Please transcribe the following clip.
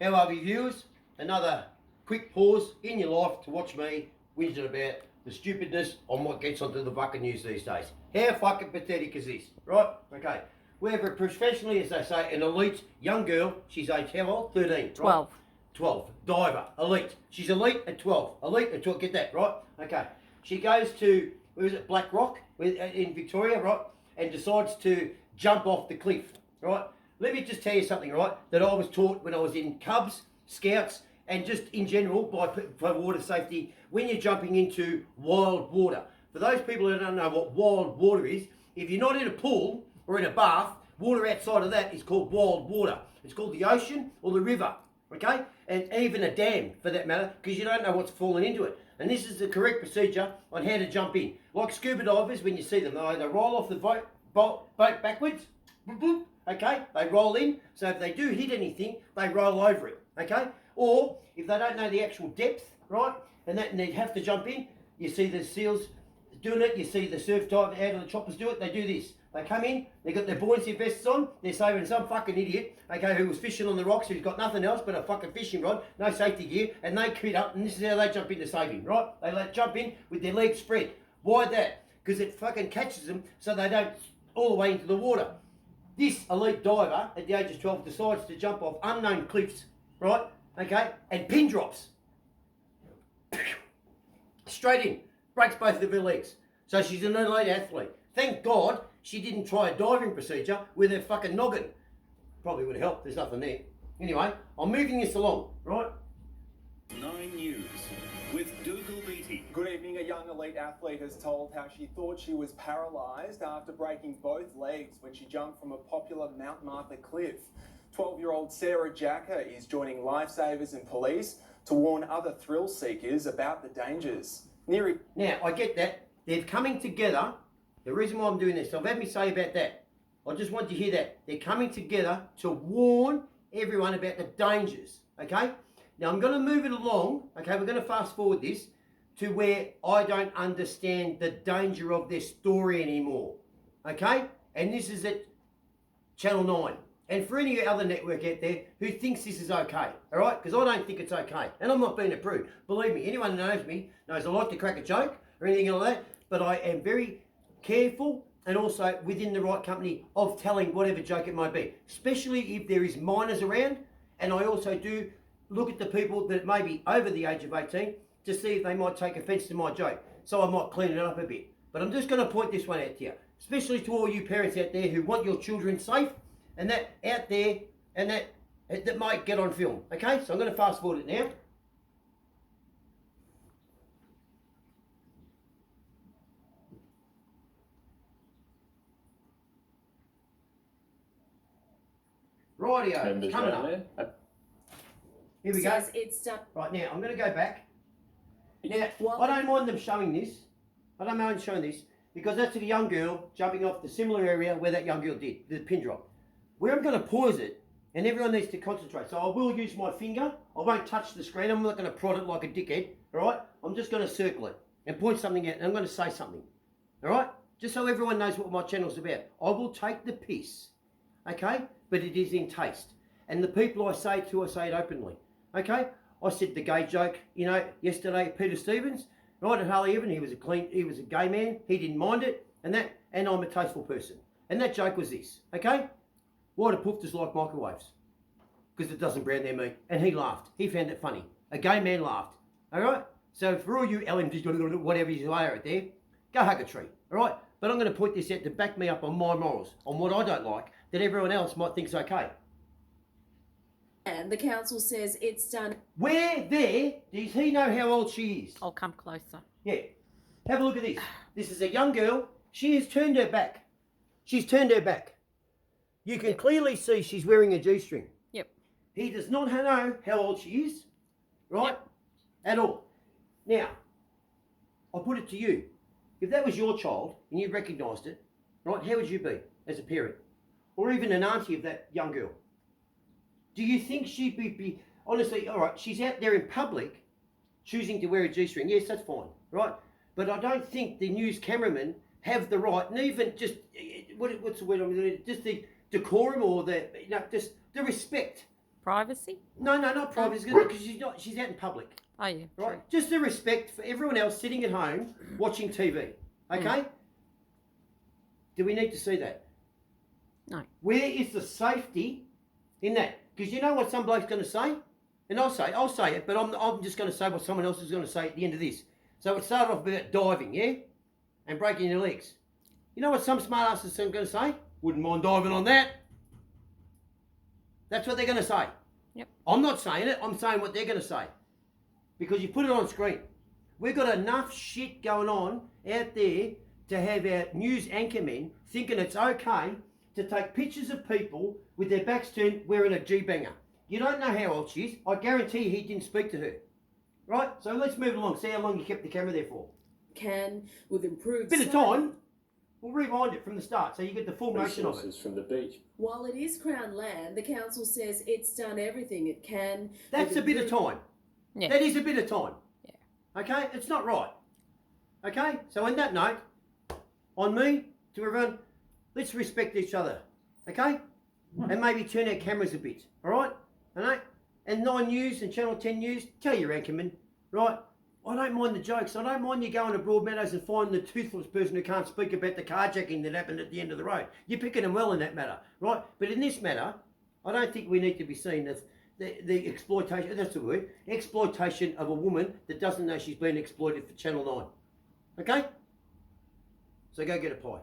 How are you, viewers? Another quick pause in your life to watch me whinging about the stupidness on what gets onto the fucking news these days. How fucking pathetic is this, right? Okay. We have a professionally, as they say, an elite young girl. She's aged how old? 13, right? 12. 12. Diver. Elite. She's elite at 12. Elite at 12. Get that, right? Okay. She goes to, where is it, Black Rock in Victoria, right? And decides to jump off the cliff, right? Let me just tell you something, right, that I was taught when I was in Cubs, Scouts, and just in general by water safety when you're jumping into wild water. For those people who don't know what wild water is, if you're not in a pool or in a bath, water outside of that is called wild water. It's called the ocean or the river, okay? And even a dam, for that matter, because you don't know what's falling into it. And this is the correct procedure on how to jump in. Like scuba divers, when you see them, they roll off the boat backwards, okay? They roll in, so if they do hit anything, they roll over it, okay? Or if they don't know the actual depth, right, and they have to jump in, you see the SEALs doing it, you see the surf dive out of the choppers do it, they do this. They come in, they got their buoyancy vests on, they're saving some fucking idiot, okay, who was fishing on the rocks, who's got nothing else but a fucking fishing rod, no safety gear, and they quit up, and this is how they jump in to save him, right? They jump in with their legs spread. Why that? Because it fucking catches them so they don't all the way into the water. This elite diver at the age of 12 decides to jump off unknown cliffs, right? Okay, and pin drops. Straight in, breaks both of her legs. So she's an elite athlete. Thank God she didn't try a diving procedure with her fucking noggin. Probably would have helped, there's nothing there. Anyway, I'm moving this along, right? 9 News with Dougal Beatty. Good evening. A young elite athlete has told how she thought she was paralysed after breaking both legs when she jumped from a popular Mount Martha cliff. 12-year-old Sarah Jacker is joining lifesavers and police to warn other thrill seekers about the dangers. Now, I get that. They're coming together. The reason why I'm doing this, so I've had me say about that. I just want you to hear that. They're coming together to warn everyone about the dangers, okay? Now, I'm going to move it along, okay? We're going to fast forward this to where I don't understand the danger of their story anymore, okay? And this is at Channel 9. And for any other network out there who thinks this is okay, all right? Because I don't think it's okay. And I'm not being a prude. Believe me, anyone who knows me knows I like to crack a joke or anything like that, but I am very careful and also within the right company of telling whatever joke it might be, especially if there is minors around. And I also do look at the people that may be over the age of 18 to see if they might take offence to my joke. So I might clean it up a bit. But I'm just going to point this one out to you, especially to all you parents out there who want your children safe and that out there and that might get on film. Okay, so I'm going to fast forward it now. Rightio, it's coming up. Here we go. Says it's done. Right, now I'm going to go back. Now, What? I don't mind them showing this. I don't mind showing this because that's a young girl jumping off the similar area where that young girl did, the pin drop. Where I'm going to pause it, and everyone needs to concentrate. So I will use my finger. I won't touch the screen. I'm not going to prod it like a dickhead, all right? I'm just going to circle it and point something out, and I'm going to say something, all right? Just so everyone knows what my channel's about. I will take the piss, okay? But it is in taste. And the people I say it to, I say it openly, okay? I said the gay joke, you know, yesterday, Peter Stevens, right at Harley Evan, he was a gay man, he didn't mind it, and I'm a tasteful person. And that joke was this, okay? Water poofters like microwaves, because it doesn't brown their meat. And he laughed, he found it funny. A gay man laughed, all right? So for all you LMGs, whatever you are out there, go hug a tree, all right? But I'm going to point this out to back me up on my morals, on what I don't like, that everyone else might think's okay. And the council says it's done. Where there, does he know how old she is? I'll come closer. Yeah. Have a look at this. This is a young girl. She has turned her back. She's turned her back. You can clearly see she's wearing a G-string. Yep. He does not know how old she is, right? Yep. At all. Now, I'll put it to you. If that was your child and you recognised it, right, how would you be as a parent? Or even an auntie of that young girl? Do you think she'd be honestly, all right, she's out there in public choosing to wear a G-string. Yes, that's fine, right? But I don't think the news cameramen have the right, and even just, what's the word I'm going to, just the decorum or just the respect privacy? No, not private, because she's out in public. Oh, yeah. Right? True. Just the respect for everyone else sitting at home watching TV. Okay? Do we need to see that? No. Where is the safety in that? Because you know what some bloke's going to say? And I'll say it, but I'm just going to say what someone else is going to say at the end of this. So it started off about diving, yeah? And breaking your legs. You know what some smart asses are going to say? Wouldn't mind diving on that. That's what they're going to say. Yep. I'm not saying it, I'm saying what they're going to say. Because you put it on screen. We've got enough shit going on out there to have our news anchormen thinking it's okay to take pictures of people with their backs turned wearing a G-banger. You don't know how old she is. I guarantee he didn't speak to her. Right? So let's move along. See how long you kept the camera there for. Can with improved Bit of sight- time. We'll rewind it from the start so you get the full motion of it. Resources from the beach. While it is Crown land, the council says it's done everything it can. That's with a bit of improved- time. Yeah. That is a bit of time. Yeah. Okay? It's not right. Okay? So on that note, on me, to everyone, let's respect each other. Okay? And maybe turn our cameras a bit. Alright? Alright? And 9 News and Channel 10 News, tell your anchorman, right? I don't mind the jokes. I don't mind you going to Broadmeadows and finding the toothless person who can't speak about the carjacking that happened at the end of the road. You're picking them well in that matter, right? But in this matter, I don't think we need to be seen as the exploitation, that's the word, exploitation of a woman that doesn't know she's been exploited for Channel 9. Okay? So go get a pie.